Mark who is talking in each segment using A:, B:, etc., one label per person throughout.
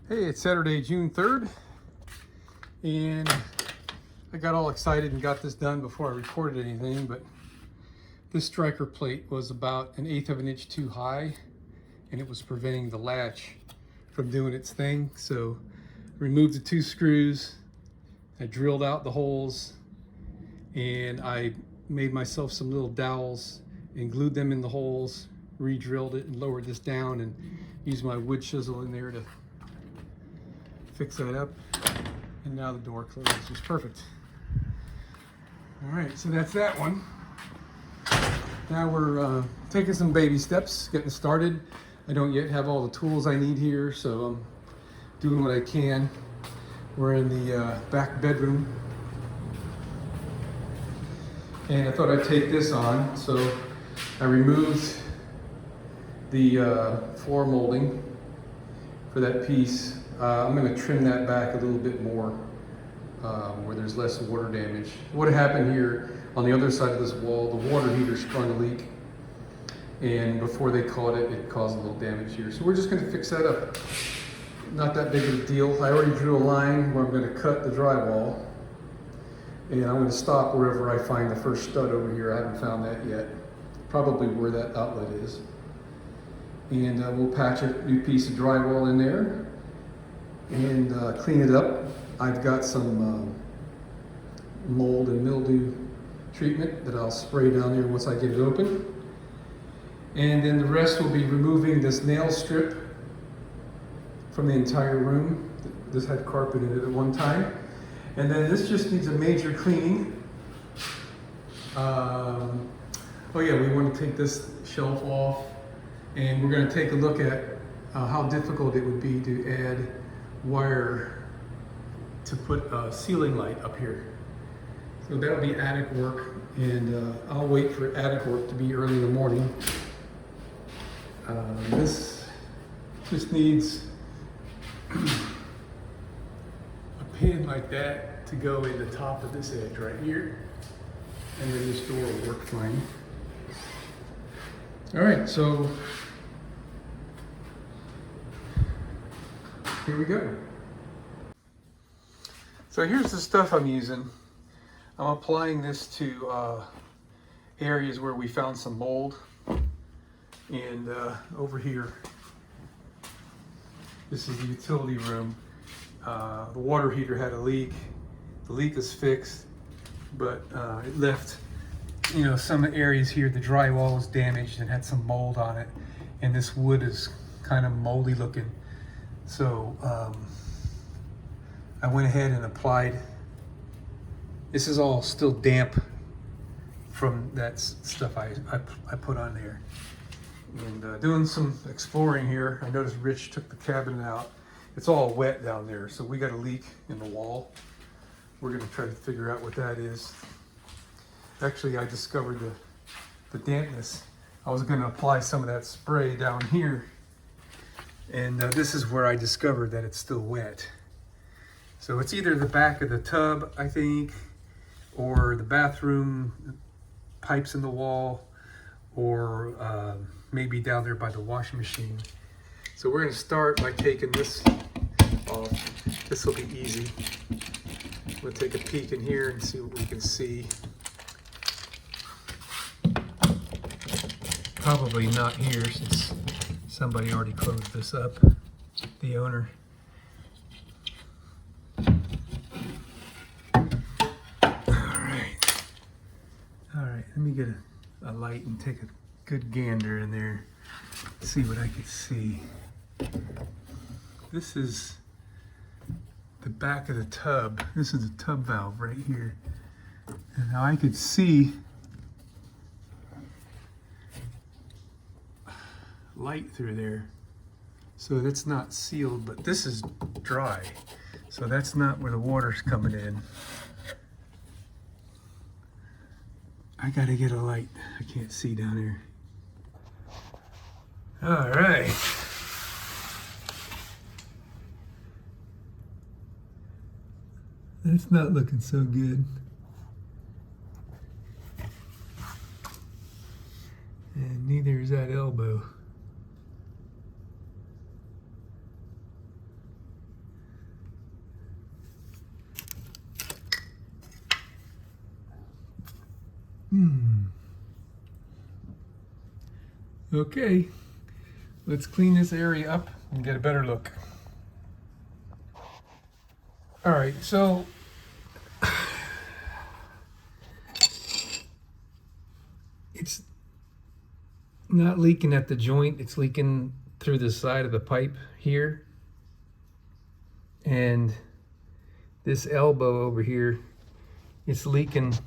A: Hey, it's Saturday, June 3rd, and I got all excited and got this done before I recorded anything, but this striker plate was about 1/8 of an inch too high, and it was preventing the latch from doing its thing. So I removed the 2 screws, I drilled out the holes, and I made myself some little dowels and glued them in the holes, re-drilled it and lowered this down, and used my wood chisel in there to fix that up, and now the door closes. It's perfect. All right, so that's that one. Now we're taking some baby steps, getting started. I don't yet have all the tools I need here, so I'm doing what I can. We're in the back bedroom, and I thought I'd take this on. So I removed the floor molding for that piece. I'm going to trim that back a little bit more where there's less water damage. What happened here on the other side of this wall, the water heater sprung a leak, and before they caught it, it caused a little damage here. So we're just going to fix that up. Not that big of a deal. I already drew a line where I'm going to cut the drywall, and I'm going to stop wherever I find the first stud over here. I haven't found that yet. Probably where that outlet is. And we'll patch a new piece of drywall in there and clean it up. I've got some mold and mildew treatment that I'll spray down there once I get it open. And then the rest will be removing this nail strip from the entire room. This had carpet in it at one time. And then this just needs a major cleaning. Oh yeah, we want to take this shelf off, and we're going to take a look at how difficult it would be to add wire to put a ceiling light up here. So that'll be attic work, and I'll wait for attic work to be early in the morning. This just needs a pin like that to go in the top of this edge right here, and then this door will work fine. All right, so here we go. So here's the stuff I'm using. I'm applying this to areas where we found some mold. And over here, this is the utility room. The water heater had a leak. The leak is fixed, but it left, some areas here, the drywall was damaged and had some mold on it. And this wood is kind of moldy looking. So I went ahead and applied. This is all still damp from that stuff I put on there. And doing some exploring here, I noticed Rich took the cabinet out. It's all wet down there, so we got a leak in the wall. We're gonna try to figure out what that is. Actually, I discovered the dampness. I was gonna apply some of that spray down here, and this is where I discovered that it's still wet. So it's either the back of the tub, I think, or the bathroom pipes in the wall, or maybe down there by the washing machine. So we're gonna start by taking this off. This will be easy. We'll take a peek in here and see what we can see. Probably not here since somebody already closed this up, the owner. All right, let me get a light and take a good gander in there, see what I can see. This is the back of the tub. This is the tub valve right here. And now I could see light through there. So that's not sealed, but this is dry. So that's not where the water's coming in. I gotta get a light. I can't see down here. All right. That's not looking so good. And neither is that elbow. Okay, let's clean this area up and get a better look. All right, so it's not leaking at the joint, it's leaking through the side of the pipe here. And this elbow over here, it's leaking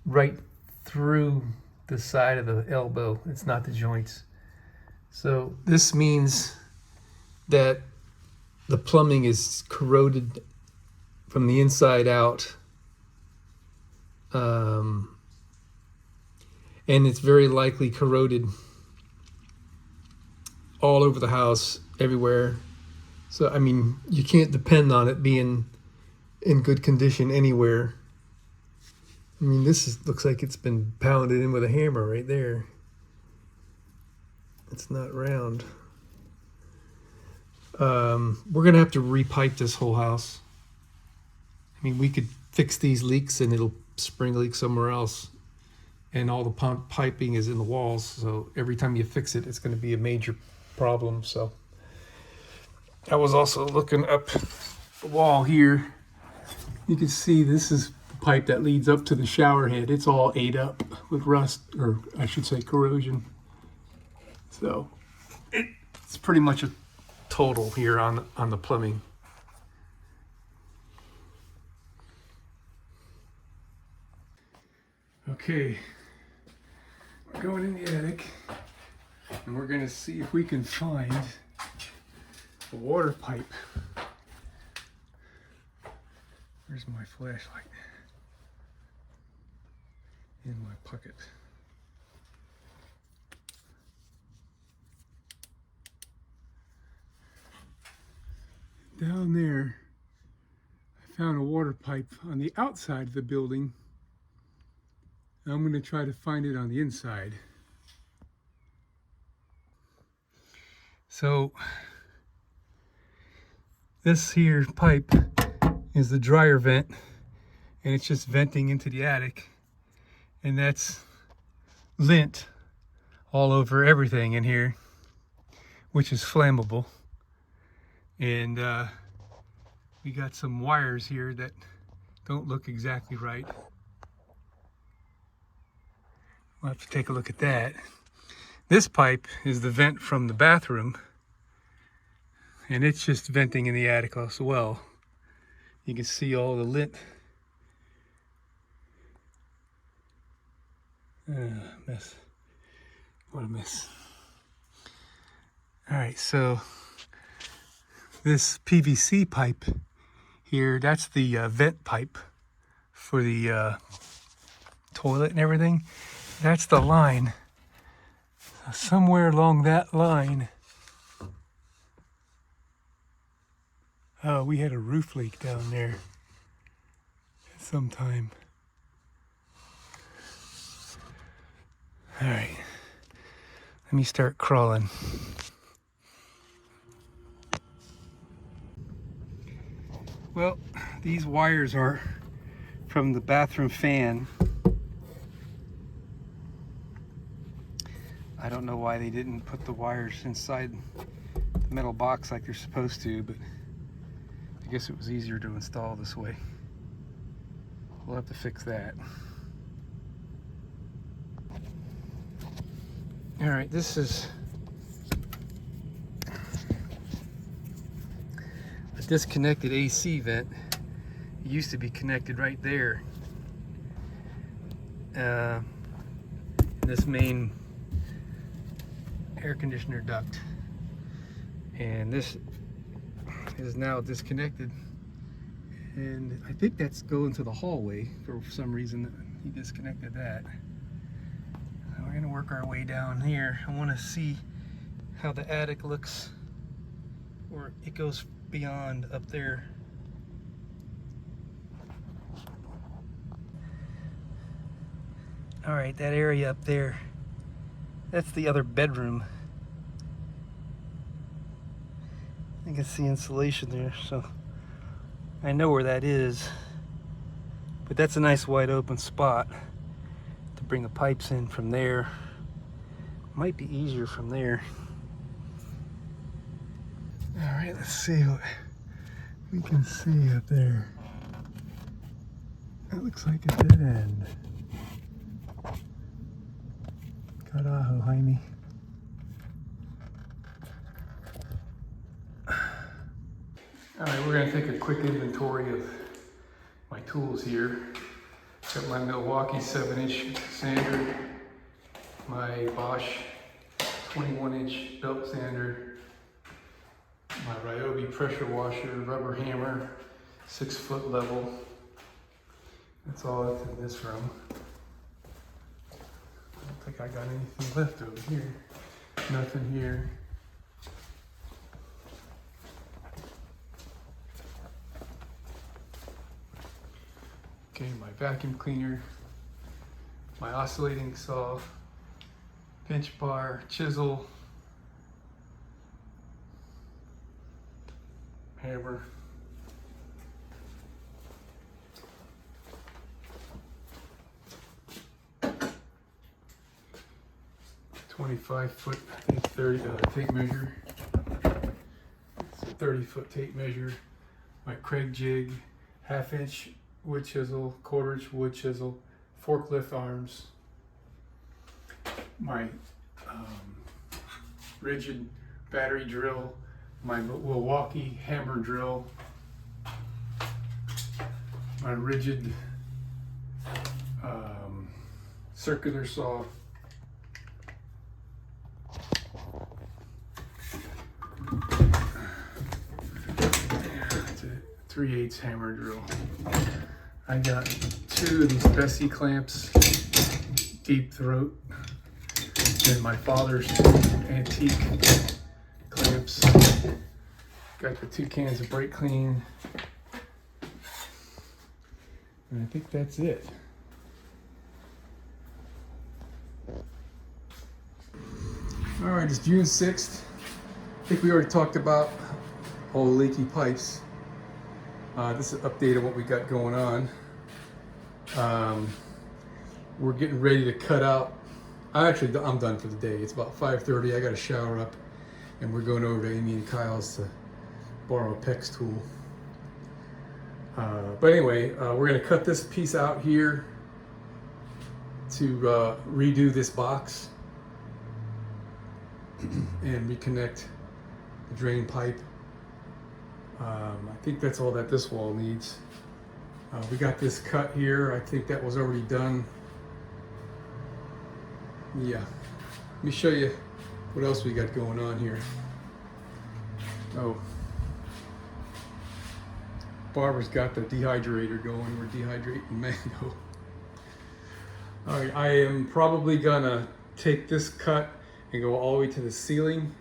A: right through the side of the elbow. It's not the joints. So this means that the plumbing is corroded from the inside out. And it's very likely corroded all over the house, everywhere. So, I mean, you can't depend on it being in good condition anywhere. I mean, looks like it's been pounded in with a hammer right there. It's not round. We're gonna have to repipe this whole house. I mean, we could fix these leaks and it'll spring leak somewhere else. And all the piping is in the walls, so every time you fix it, it's gonna be a major problem. So I was also looking up the wall here. You can see this is the pipe that leads up to the shower head. It's all ate up with rust, or I should say corrosion. So it's pretty much a total here on the plumbing. Okay, we're going in the attic and we're going to see if we can find a water pipe. Where's my flashlight? In my pocket. Down there, I found a water pipe on the outside of the building. I'm going to try to find it on the inside. So this here pipe is the dryer vent, and it's just venting into the attic, and that's lint all over everything in here, which is flammable. And we got some wires here that don't look exactly right. We'll have to take a look at that. This pipe is the vent from the bathroom, and it's just venting in the attic as well. You can see all the lint. Mess. What a mess. All right, so this PVC pipe here, that's the vent pipe for the toilet and everything. That's the line. Somewhere along that line, we had a roof leak down there at some time. All right, let me start crawling. Well, these wires are from the bathroom fan. I don't know why they didn't put the wires inside the metal box like they're supposed to, but I guess it was easier to install this way. We'll have to fix that. All right, this is a disconnected AC vent. It used to be connected right there. This main air conditioner duct, and this is now disconnected, and I think that's going to the hallway. For some reason he disconnected that. We're gonna work our way down here. I want to see how the attic looks, or it goes beyond up there. All right, that area up there, that's the other bedroom. You can see insulation there, so I know where that is. But that's a nice wide open spot bring the pipes in from there. Might be easier from there. All right, let's see what we can see up there. That looks like a dead end. Carajo, Jaime. All right, we're gonna take a quick inventory of my tools here. Got my Milwaukee 7-inch sander, my Bosch 21-inch belt sander, my Ryobi pressure washer, rubber hammer, 6-foot level. That's all that's in this room. I don't think I got anything left over here. Nothing here. Okay, my vacuum cleaner, my oscillating saw, pinch bar, chisel, hammer, .25-foot, I think 30 tape measure. It's a 30-foot tape measure. My Craig jig, 1/2-inch wood chisel, 1/4-inch wood chisel, forklift arms, my rigid battery drill, my Milwaukee hammer drill, my rigid circular saw, it's a 3/8 hammer drill. I got 2 of these Bessie clamps, deep throat, and my father's antique clamps. Got the 2 cans of brake clean. And I think that's it. All right, it's June 6th. I think we already talked about all the leaky pipes. This is an update of what we got going on. We're getting ready to cut out. I'm done for the day. It's about 5:30. I got to shower up, and we're going over to Amy and Kyle's to borrow a PEX tool. But anyway, we're going to cut this piece out here to redo this box and reconnect the drain pipe. I think that's all that this wall needs. We got this cut here. I think that was already done. Yeah. Let me show you what else we got going on here. Oh. Barbara's got the dehydrator going. We're dehydrating mango. All right, I am probably gonna take this cut and go all the way to the ceiling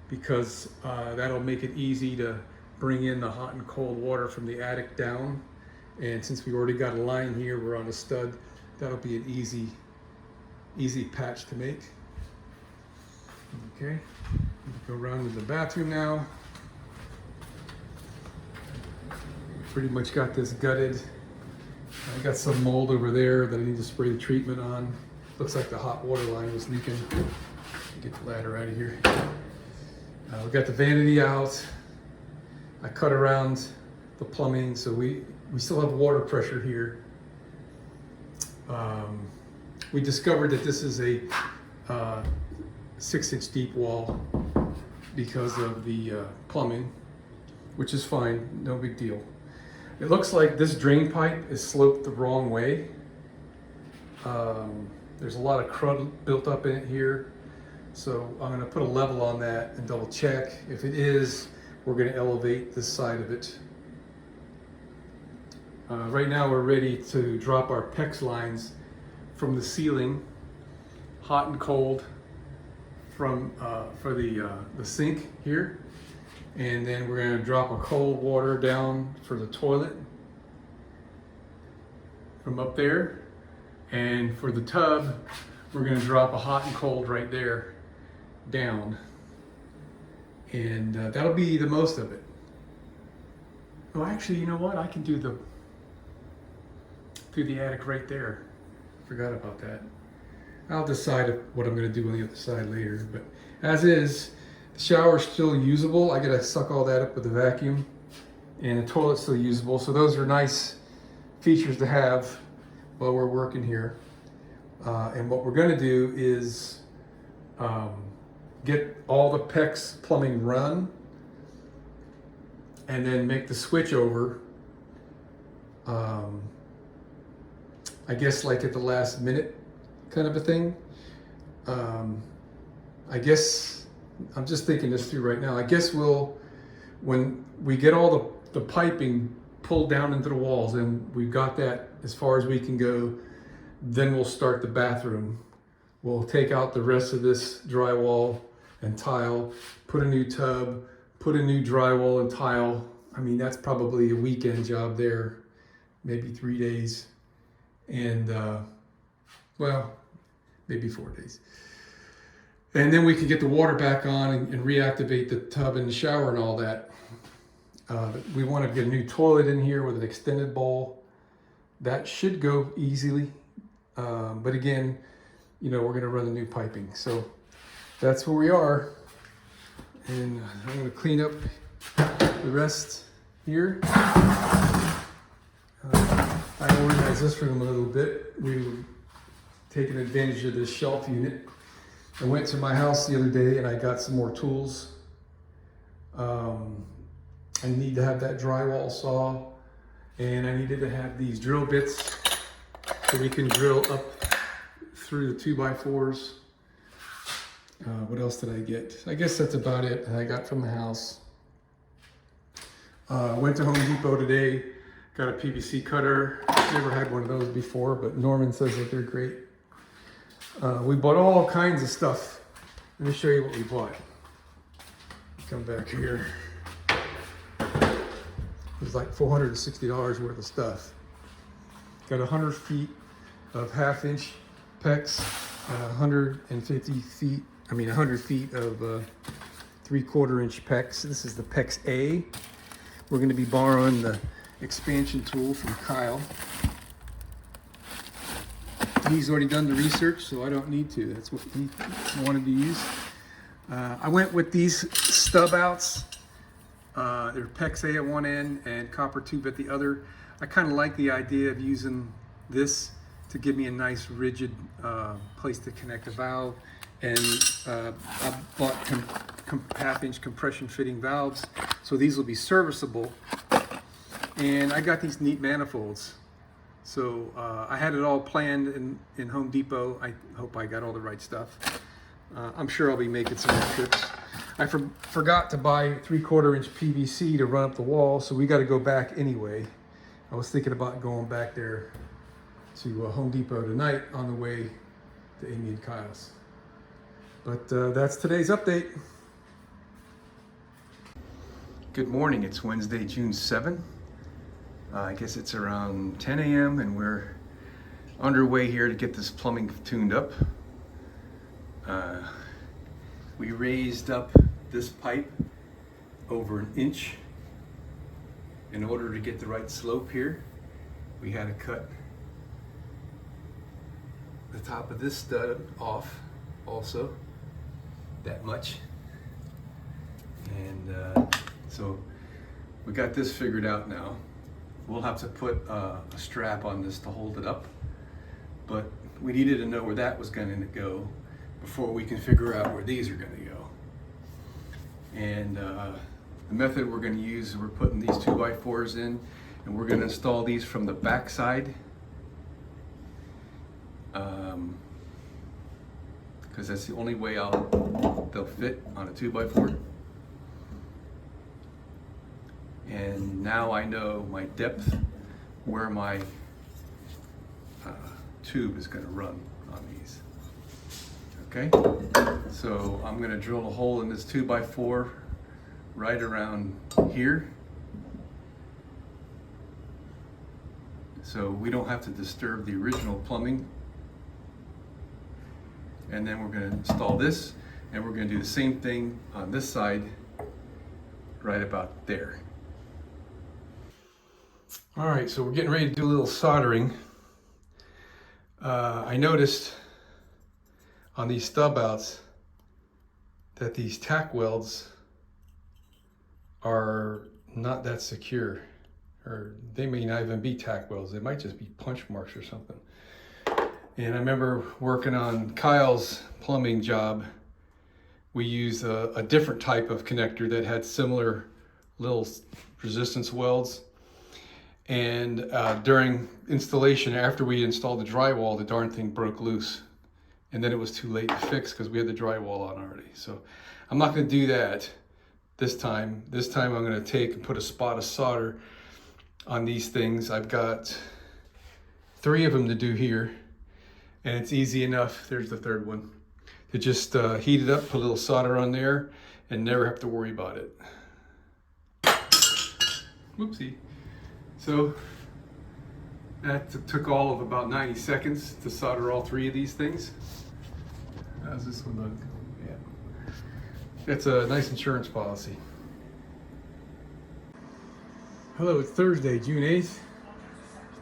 A: because that'll make it easy to bring in the hot and cold water from the attic down. And since we already got a line here, we're on a stud, that'll be an easy patch to make. Okay, go around to the bathroom now. Pretty much got this gutted. I got some mold over there that I need to spray the treatment on. Looks like the hot water line was leaking. Get the ladder out of here. We got the vanity out. I cut around the plumbing, so we still have water pressure here. We discovered that this is a 6-inch deep wall because of the plumbing, which is fine, no big deal. It looks like this drain pipe is sloped the wrong way. There's a lot of crud built up in it here. So I'm gonna put a level on that and double check. If it is, we're gonna elevate this side of it. Right now we're ready to drop our PEX lines from the ceiling, hot and cold, from for the sink here. And then we're gonna drop a cold water down for the toilet from up there. And for the tub, we're gonna drop a hot and cold right there down. And that'll be the most of it. Well, actually, you know what? I can do the attic right there. Forgot about that. I'll decide what I'm going to do on the other side later. But as is, the shower's still usable. I got to suck all that up with the vacuum. And the toilet's still usable. So those are nice features to have while we're working here. And what we're going to do is get all the PEX plumbing run and then make the switch over. I guess like at the last minute kind of a thing. I guess I'm just thinking this through right now. I guess when we get all the piping pulled down into the walls and we've got that as far as we can go, then we'll start the bathroom. We'll take out the rest of this drywall and tile, put a new tub, put a new drywall and tile. I mean, that's probably a weekend job there, maybe 3 days. And, well, maybe 4 days. And then we can get the water back on and reactivate the tub and the shower and all that. We want to get a new toilet in here with an extended bowl. That should go easily. But again, you know, we're going to run the new piping. So that's where we are. And I'm going to clean up the rest here. I organized this room a little bit. We were taking advantage of this shelf unit. I went to my house the other day and I got some more tools. I need to have that drywall saw, and I needed to have these drill bits so we can drill up through the 2x4s. What else did I get? I guess that's about it that I got from the house. Went to Home Depot today, got a PVC cutter. Never had one of those before, but Norman says that they're great. We bought all kinds of stuff. Let me show you what we bought. Come back here. It was like $460 worth of stuff. Got 100 feet of 1/2-inch PEX, 100 feet of 3/4-inch PEX. This is the PEX A. We're going to be borrowing the expansion tool from Kyle. He's already done the research, so I don't need to. That's what he wanted to use. I went with these stub outs. They're PEX A at one end and copper tube at the other. I kind of like the idea of using this to give me a nice rigid place to connect a valve. And I bought 1/2-inch compression fitting valves, so these will be serviceable. And I got these neat manifolds. So I had it all planned in Home Depot. I hope I got all the right stuff. I'm sure I'll be making some more trips. I forgot to buy 3/4-inch PVC to run up the wall, so we got to go back anyway. I was thinking about going back there to Home Depot tonight on the way to Amy and Kyle's. But that's today's update. Good morning. It's Wednesday, June 7th. I guess it's around 10 a.m. and we're underway here to get this plumbing tuned up. We raised up this pipe over 1 inch in order to get the right slope here. We had to cut the top of this stud off also, that much. And so we got this figured out now. We'll have to put a strap on this to hold it up, but we needed to know where that was going to go before we can figure out where these are going to go. And the method we're going to use is we're putting these 2x4s in, and we're going to install these from the back side, because that's the only way they'll fit on a 2x4. And now I know my depth where my tube is going to run on these. Okay, so I'm going to drill a hole in this 2x4 right around here, so we don't have to disturb the original plumbing. And then we're going to install this, and we're going to do the same thing on this side right about there. All right, so we're getting ready to do a little soldering. I noticed on these stub outs that these tack welds are not that secure, or they may not even be tack welds. They might just be punch marks or something. And I remember working on Kyle's plumbing job. We used a different type of connector that had similar little resistance welds. And during installation, after we installed the drywall, the darn thing broke loose. And then it was too late to fix because we had the drywall on already. So I'm not going to do that this time. This time I'm going to take and put a spot of solder on these things. I've got 3 of them to do here. And it's easy enough, there's the third one, to just heat it up, put a little solder on there, and never have to worry about it. Whoopsie. So that took all of about 90 seconds to solder all 3 of these things. How's this one look? Yeah. It's a nice insurance policy. Hello, it's Thursday, June 8th. It's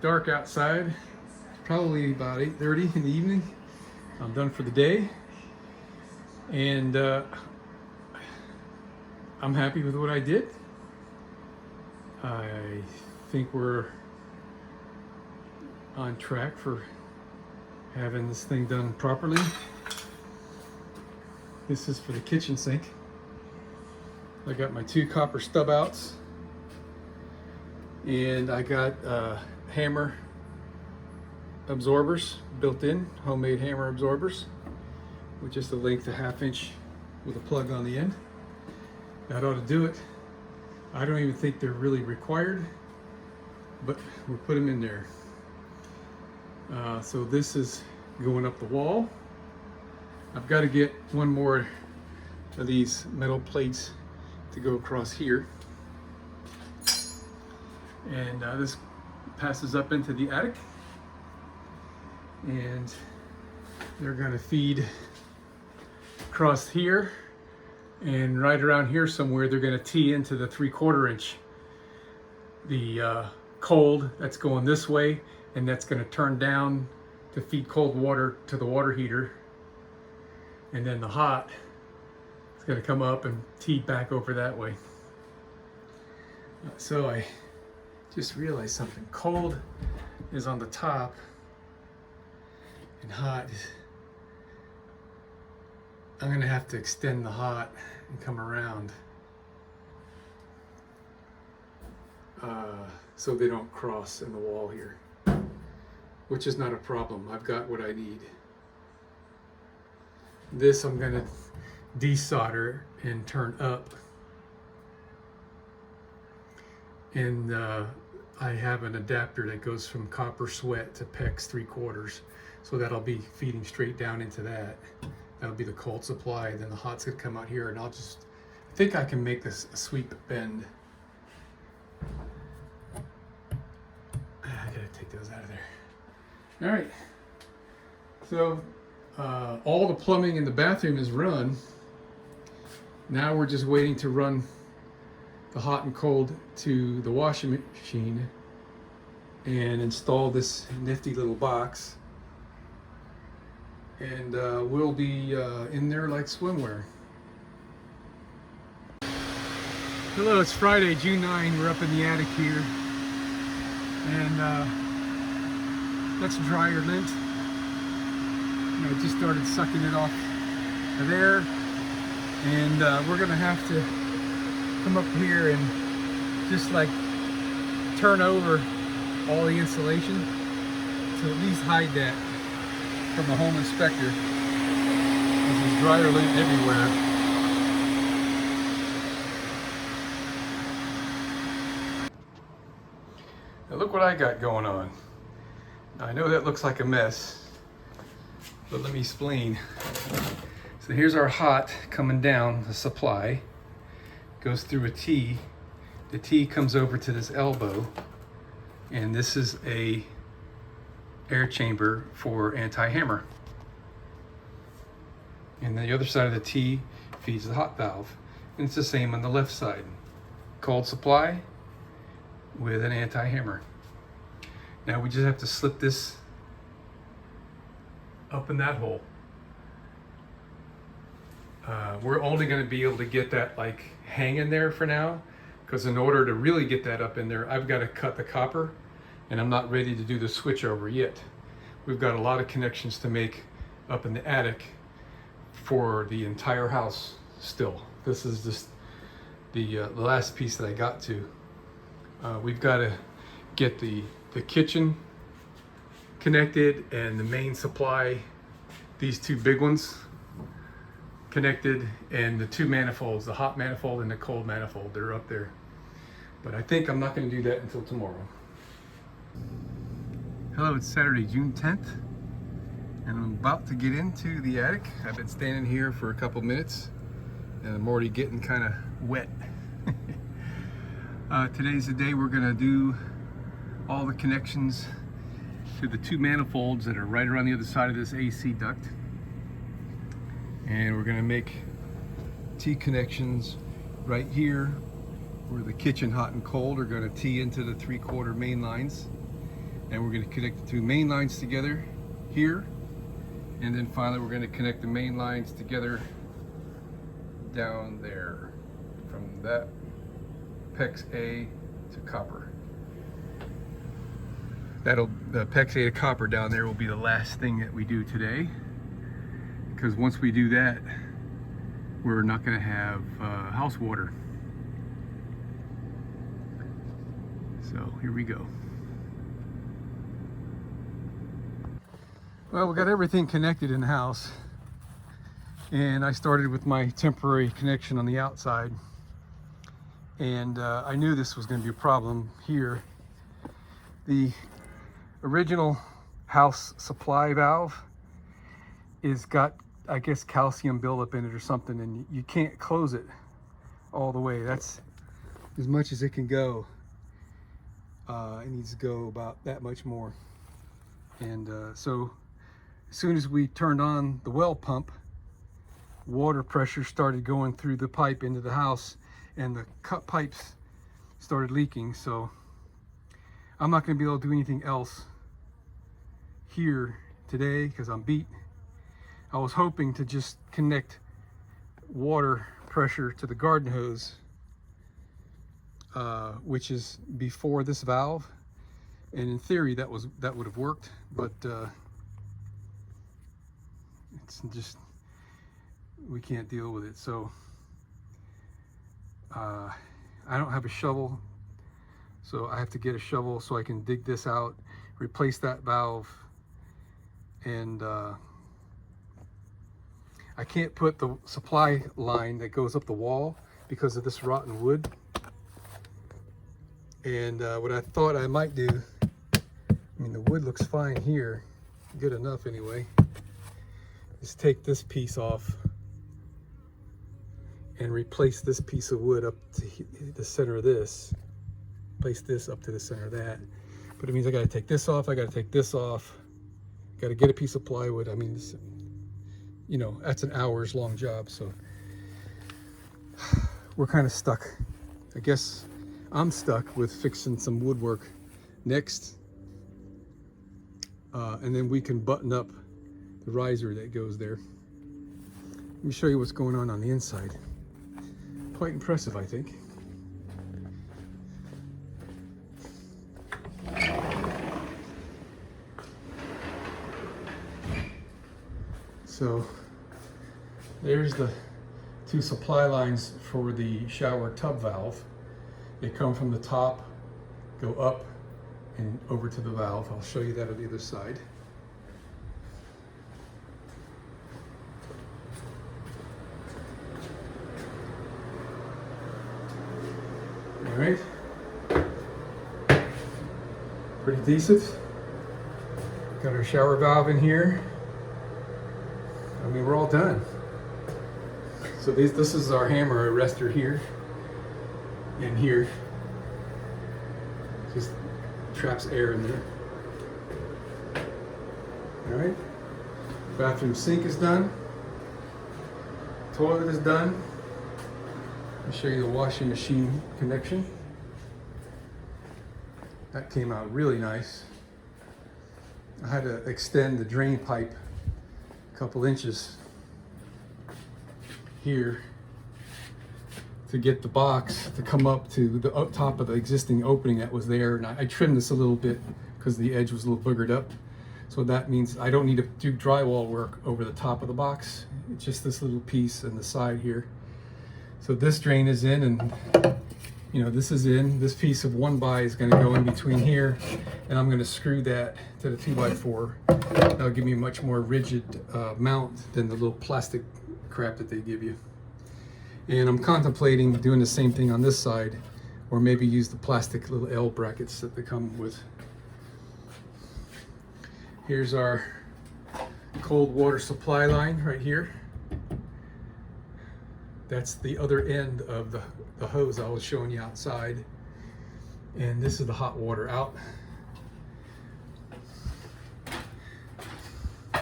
A: dark outside. Probably about 8:30 in the evening. I'm done for the day, and I'm happy with what I did. I think we're on track for having this thing done properly. This is for the kitchen sink. I got my 2 copper stub outs, and I got hammer absorbers built in, homemade hammer absorbers with just a length of 1/2 inch with a plug on the end. That ought to do it. I don't even think they're really required, but we'll put them in there. So this is going up the wall. I've got to get one more of these metal plates to go across here, and this passes up into the attic. And they're going to feed across here, and right around here somewhere they're going to tee into the 3/4 inch. The cold that's going this way, and that's going to turn down to feed cold water to the water heater, and then the hot is going to come up and tee back over that way. So I just realized something. Cold is on the top, and hot, I'm going to have to extend the hot and come around so they don't cross in the wall here, which is not a problem. I've got what I need. This I'm going to desolder and turn up, and I have an adapter that goes from copper sweat to PEX 3/4, so that'll be feeding straight down into that. That'll be the cold supply. Then the hot's gonna come out here, and I think I can make this a sweep bend. I gotta take those out of there. All right. So all the plumbing in the bathroom is run. Now we're just waiting to run the hot and cold to the washing machine and install this nifty little box, and we'll be in there like swimwear. Hello, it's Friday, June 9. We're up in the attic here, and that's dryer lint. And I just started sucking it off of there, and we're gonna have to come up here and just like turn over all the insulation to at least hide that from the home inspector. There's dryer lint everywhere. Now look what I got going on. Now I know that looks like a mess, but let me explain. So here's our hot coming down, the supply. Goes through a T. The T comes over to this elbow, and this is a air chamber for anti-hammer. And the other side of the T feeds the hot valve. And it's the same on the left side. Cold supply with an anti-hammer. Now we just have to slip this up in that hole. We're only going to be able to get that like hanging there for now, because in order to really get that up in there, I've got to cut the copper, and I'm not ready to do the switch over yet. We've got a lot of connections to make up in the attic for the entire house still. This is just the last piece that I got to. We've got to get the kitchen connected and the main supply, these two big ones, connected, and the two manifolds, the hot manifold and the cold manifold, they're up there. But I think I'm not going to do that until tomorrow. Hello, it's Saturday, June 10th, and I'm about to get into the attic. I've been standing here for a couple minutes, and I'm already getting kind of wet. Today's the day we're going to do all the connections to the two manifolds that are right around the other side of this AC duct. And we're going to make T connections right here where the kitchen hot and cold are going to tee into the 3/4 main lines. And we're going to connect the two main lines together here. And then finally we're going to connect the main lines together down there from that PEX A to copper. The PEX A to copper down there will be the last thing that we do today, because once we do that, we're not going to have house water. So here we go. Well, we got everything connected in the house, and I started with my temporary connection on the outside, and I knew this was going to be a problem here. The original house supply valve is got, I guess, calcium buildup in it or something, and you can't close it all the way. That's as much as it can go. It needs to go about that much more. And so as soon as we turned on the well pump, water pressure started going through the pipe into the house, and the cut pipes started leaking. So I'm not going to be able to do anything else here today because I'm beat. I was hoping to just connect water pressure to the garden hose, which is before this valve, and in theory that would have worked, but it's just, we can't deal with it. So I don't have a shovel, so I have to get a shovel so I can dig this out, replace that valve, and I can't put the supply line that goes up the wall because of this rotten wood. And what I thought I might do, I mean, the wood looks fine here, good enough anyway, is take this piece off and replace this piece of wood up to the center of this, place this up to the center of that. But it means I got to take this off, I got to take this off, got to get a piece of plywood. I mean, this, you know, that's an hours long job, so we're kind of stuck. I guess I'm stuck with fixing some woodwork next, and then we can button up the riser that goes there. Let me show you what's going on the inside. Quite impressive, I think. So there's the two supply lines for the shower tub valve. They come from the top, go up and over to the valve. I'll show you that on the other side. All right, pretty decent. Got our shower valve in here. I mean, we're all done. So this is our hammer arrestor here and here. Just traps air in there. All right. Bathroom sink is done. Toilet is done. I'll show you the washing machine connection. That came out really nice. I had to extend the drain pipe couple inches here to get the box to come up to the up top of the existing opening that was there. And I trimmed this a little bit because the edge was a little boogered up. So that means I don't need to do drywall work over the top of the box. It's just this little piece on the side here. So this drain is in, and you know, this is in. This piece of 1x is going to go in between here, and I'm going to screw that to the 2x4. That'll give me a much more rigid mount than the little plastic crap that they give you. And I'm contemplating doing the same thing on this side, or maybe use the plastic little L brackets that they come with. Here's our cold water supply line right here. That's the other end of the hose I was showing you outside. And this is the hot water out. All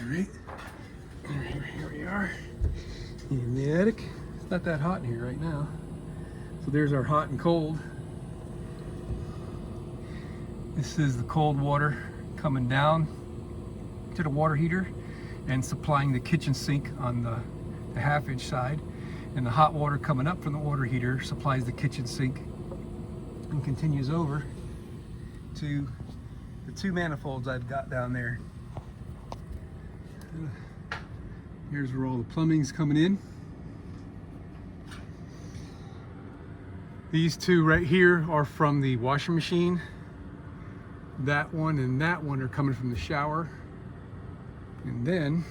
A: right, here we are in the attic. It's not that hot in here right now. So there's our hot and cold. This is the cold water coming down to the water heater and supplying the kitchen sink on the half-inch side, and the hot water coming up from the water heater supplies the kitchen sink and continues over to the 2 manifolds I've got down there. Here's where all the plumbing's coming in. These 2 right here are from the washing machine. That one and that one are coming from the shower. And then,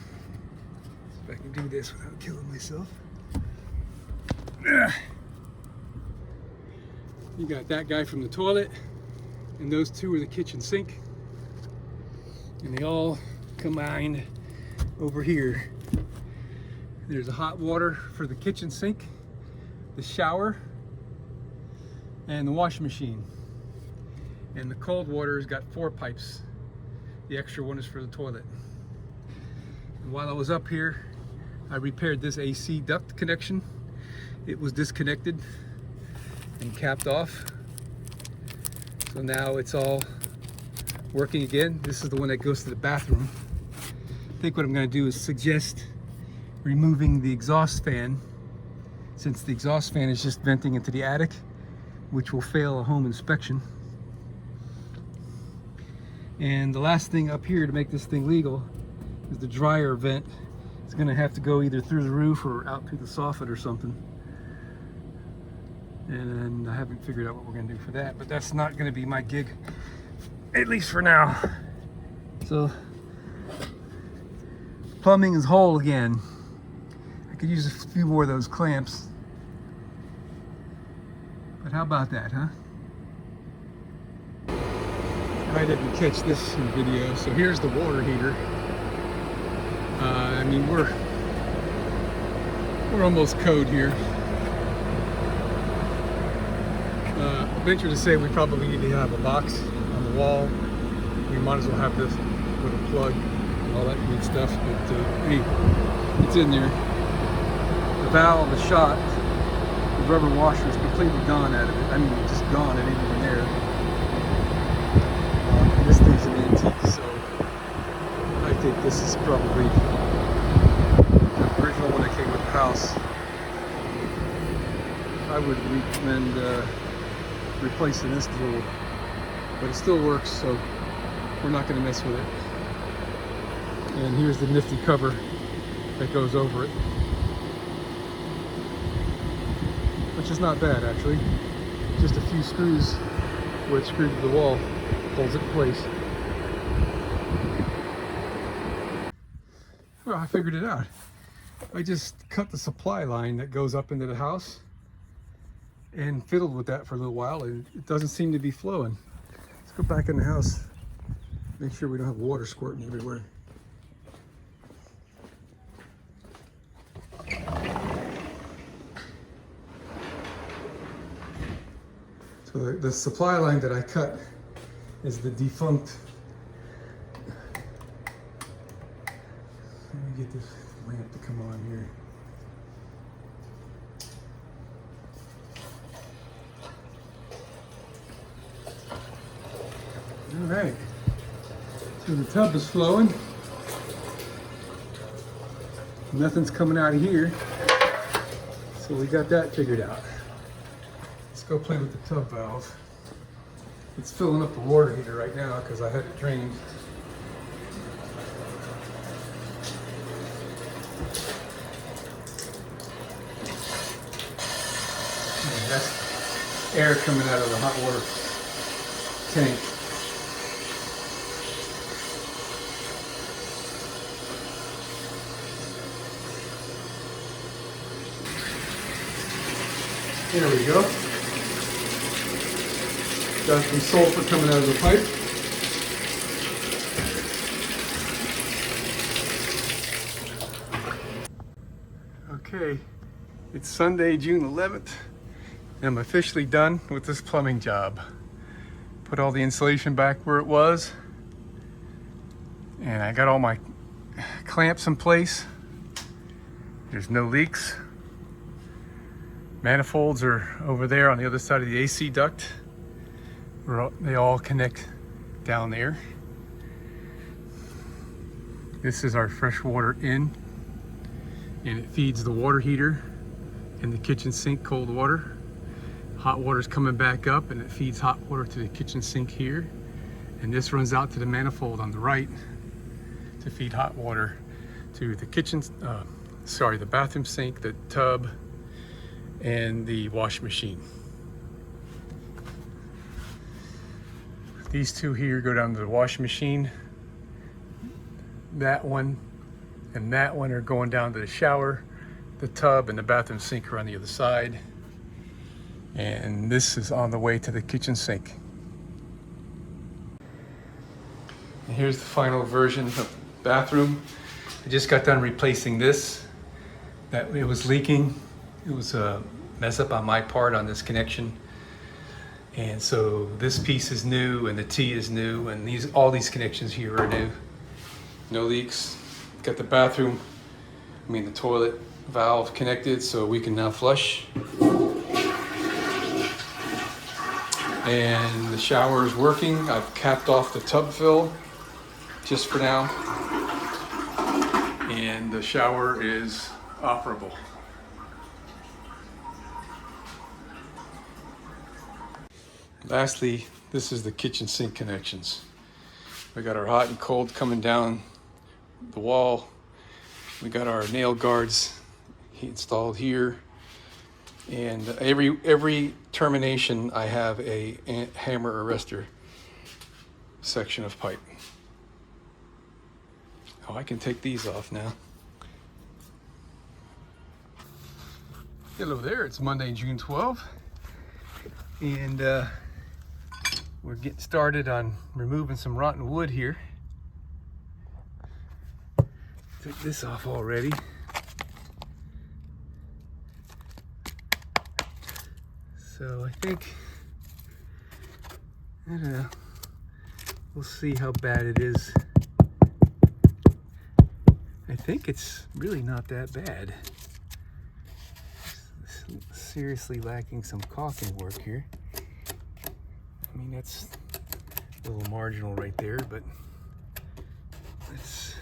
A: if I can do this without killing myself. You got that guy from the toilet, and those 2 are the kitchen sink. And they all combine over here. There's a hot water for the kitchen sink, the shower, and the washing machine. And the cold water has got 4 pipes. The extra one is for the toilet. And while I was up here, I repaired this AC duct connection. It was disconnected and capped off. So now it's all working again. This is the one that goes to the bathroom. I think what I'm going to do is suggest removing the exhaust fan, since the exhaust fan is just venting into the attic, which will fail a home inspection. And the last thing up here to make this thing legal is the dryer vent. It's going to have to go either through the roof or out through the soffit or something. And I haven't figured out what we're going to do for that, but that's not going to be my gig, at least for now. So plumbing is whole again. I could use a few more of those clamps, but how about that, huh? I didn't catch this in the video. So here's the water heater. I mean, we're almost code here. I venture to say we probably need to have a box on the wall. We might as well have this with a plug and all that good stuff. But hey, it's in there. The valve is shot. The rubber washer is completely gone out of it. I mean, just gone. It ain't even there. This thing's an antique, so I think this is probably the original one that came with the house. I would recommend replacing this tool, but it still works, so we're not going to mess with it. And here's the nifty cover that goes over it, which is not bad actually. Just a few screws where it's screwed to the wall. Holds it in place. Well, I figured it out. I just cut the supply line that goes up into the house and fiddled with that for a little while, and it doesn't seem to be flowing. Let's go back in the house, make sure we don't have water squirting everywhere. So the supply line that I cut is the defunct. Let me get this lamp to come on here. All right, so the tub is flowing. Nothing's coming out of here. So we got that figured out. Let's go play with the tub valve. It's filling up the water heater right now because I had it drained. And that's air coming out of the hot water tank. There we go. Got some sulfur coming out of the pipe. Okay, it's Sunday, June 11th, and I'm officially done with this plumbing job. Put all the insulation back where it was, and I got all my clamps in place. There's no leaks. Manifolds are over there on the other side of the AC duct. They all connect down there. This is our fresh water in, and it feeds the water heater and the kitchen sink cold water. Hot water's coming back up and it feeds hot water to the kitchen sink here. And this runs out to the manifold on the right to feed hot water to the kitchen, the bathroom sink, the tub, and the wash machine. These two here go down to the washing machine. That one and that one are going down to the shower. The tub and the bathroom sink are on the other side. And this is on the way to the kitchen sink. And here's the final version of the bathroom. I just got done replacing this. That it was leaking. It was a mess up on my part on this connection. And so this piece is new and the T is new, and all these connections here are new. No leaks. Got the the toilet valve connected so we can now flush. And the shower is working. I've capped off the tub fill just for now. And the shower is operable. Lastly, this is the kitchen sink connections. We got our hot and cold coming down the wall. We got our nail guards installed here. And every termination, I have a hammer arrestor section of pipe. Oh, I can take these off now. Hello there, it's Monday, June 12th. And we're getting started on removing some rotten wood here. Took this off already. So I think, I don't know, we'll see how bad it is. I think it's really not that bad. It's seriously lacking some caulking work here. I mean, that's a little marginal right there, but let's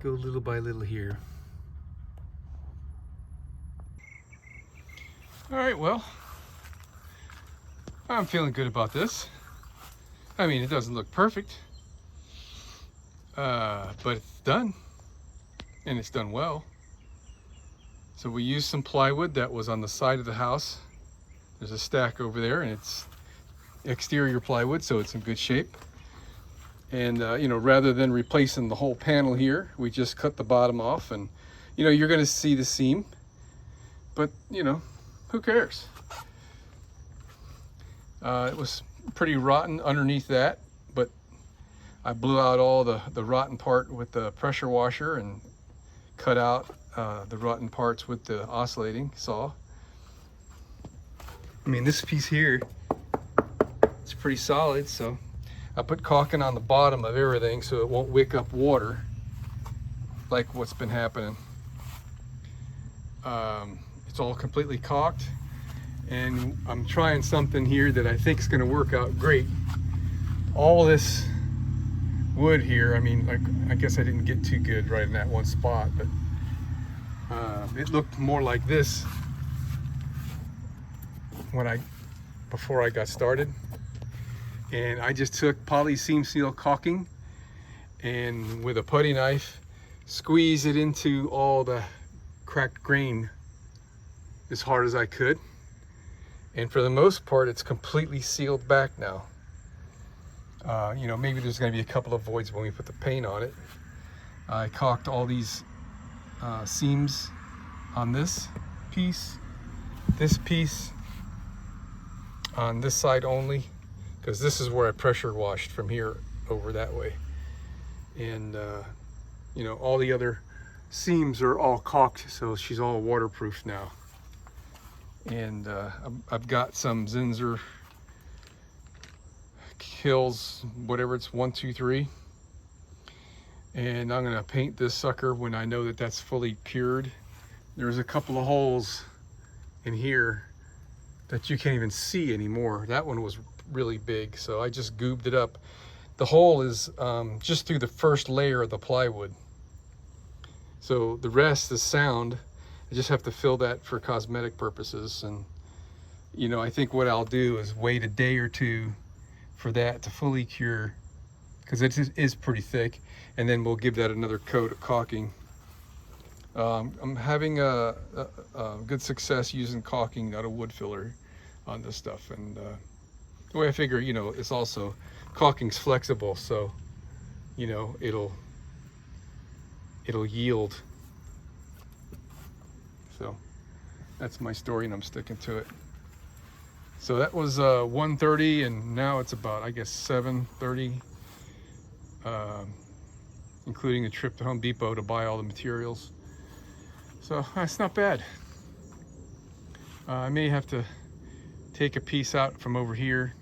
A: go little by little here. All right, well, I'm feeling good about this. I mean, it doesn't look perfect, but it's done, and it's done well. So we used some plywood that was on the side of the house. There's a stack over there, and it's exterior plywood, so it's in good shape. And rather than replacing the whole panel here, we just cut the bottom off, and you're going to see the seam, but who cares? It was pretty rotten underneath that, but I blew out all the rotten part with the pressure washer and cut out the rotten parts with the oscillating saw. I mean, this piece here, it's pretty solid, so I put caulking on the bottom of everything so it won't wick up water like what's been happening. It's all completely caulked, and I'm trying something here that I think is going to work out great. All this wood here. I mean, like, I guess I didn't get too good right in that one spot, but it looked more like this before I got started. And I just took poly seam seal caulking and with a putty knife squeeze it into all the cracked grain as hard as I could. And for the most part, it's completely sealed back now. You know, maybe there's going to be a couple of voids when we put the paint on it. I caulked all these seams on this piece on this side only, because this is where I pressure washed from here over that way. And you know, all the other seams are all caulked, so she's all waterproof now. And I've got some Zinsser Hills, whatever it's 1, 2, 3, and I'm gonna paint this sucker when I know that that's fully cured. There's a couple of holes in here that you can't even see anymore. That one was really big, so I just goobed it up. The hole is just through the first layer of the plywood, so the rest is sound. I just have to fill that for cosmetic purposes. And you know, I think what I'll do is wait a day or two for that to fully cure, because it is pretty thick, and then we'll give that another coat of caulking. I'm having a good success using caulking, not a wood filler, on this stuff. And the way I figure, you know, it's also caulking's flexible, so you know, it'll yield. So that's my story, and I'm sticking to it. So that was 1:30, and now it's about, I guess, 7:30, including a trip to Home Depot to buy all the materials. So that's not bad. I may have to take a piece out from over here,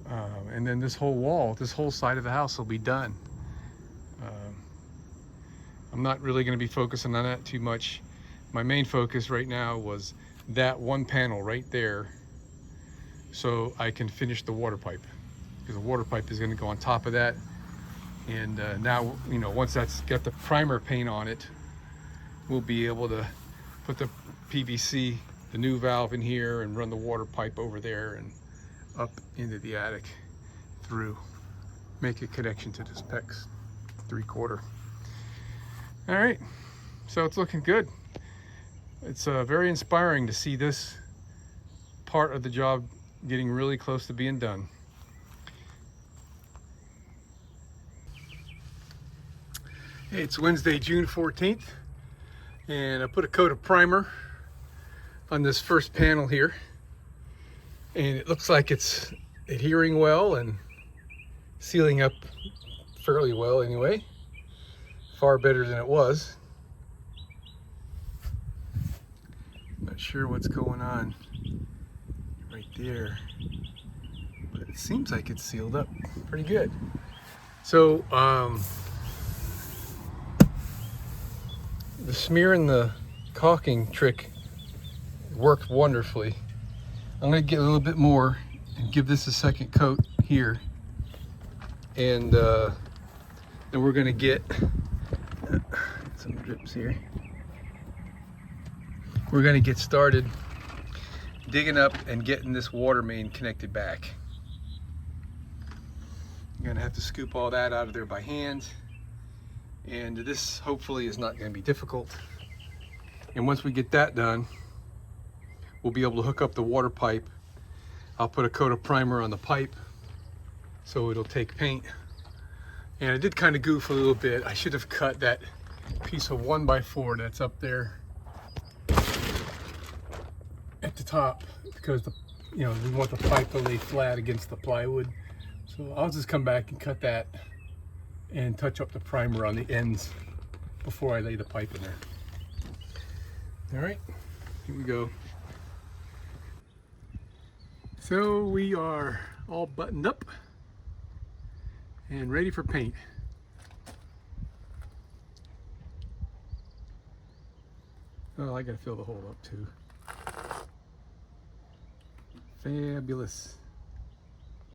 A: and then this whole wall, this whole side of the house will be done. I'm not really going to be focusing on that too much. My main focus right now was that one panel right there, so I can finish the water pipe, because the water pipe is going to go on top of that. And now, you know, once that's got the primer paint on it, we'll be able to put the PVC, the new valve, in here and run the water pipe over there and up into the attic through, make a connection to this PEX 3/4. All right, so it's looking good. It's very inspiring to see this part of the job getting really close to being done. Hey, it's Wednesday, June 14th, and I put a coat of primer on this first panel here, and it looks like it's adhering well and sealing up fairly well anyway. Far better than it was. Not sure what's going on right there, but it seems like it's sealed up pretty good. So the smear and the caulking trick worked wonderfully. I'm going to get a little bit more and give this a second coat here, and then we're going to get some drips here. We're going to get started digging up and getting this water main connected back. I'm going to have to scoop all that out of there by hand, and this hopefully is not going to be difficult. And once we get that done, we'll be able to hook up the water pipe. I'll put a coat of primer on the pipe so it'll take paint. And I did kind of goof a little bit. I should have cut that piece of 1x4 that's up there at the top, because you know, we want the pipe to lay flat against the plywood. So I'll just come back and cut that and touch up the primer on the ends before I lay the pipe in there. All right, here we go. So we are all buttoned up and ready for paint. Oh, I gotta fill the hole up too. Fabulous.